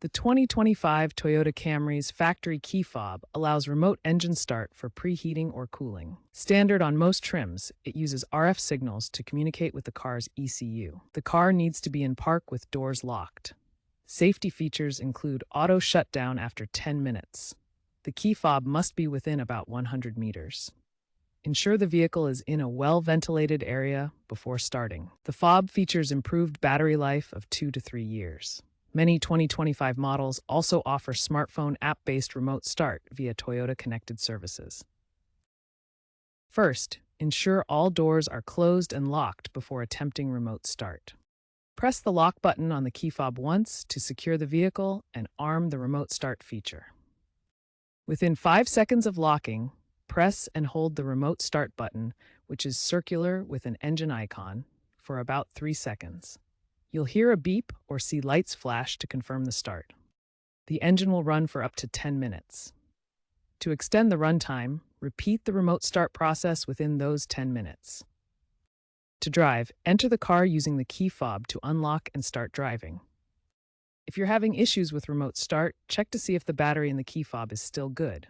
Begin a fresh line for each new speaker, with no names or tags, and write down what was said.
The 2025 Toyota Camry's factory key fob allows remote engine start for preheating or cooling. Standard on most trims, it uses RF signals to communicate with the car's ECU. The car needs to be in park with doors locked. Safety features include auto shutdown after 10 minutes. The key fob must be within about 100 meters. Ensure the vehicle is in a well-ventilated area before starting. The fob features improved battery life of 2 to 3 years. Many 2025 models also offer smartphone app-based remote start via Toyota Connected Services. First, ensure all doors are closed and locked before attempting remote start. Press the lock button on the key fob once to secure the vehicle and arm the remote start feature. Within 5 seconds of locking, press and hold the remote start button, which is circular with an engine icon, for about 3 seconds. You'll hear a beep or see lights flash to confirm the start. The engine will run for up to 10 minutes. To extend the runtime, repeat the remote start process within those 10 minutes. To drive, enter the car using the key fob to unlock and start driving. If you're having issues with remote start, check to see if the battery in the key fob is still good.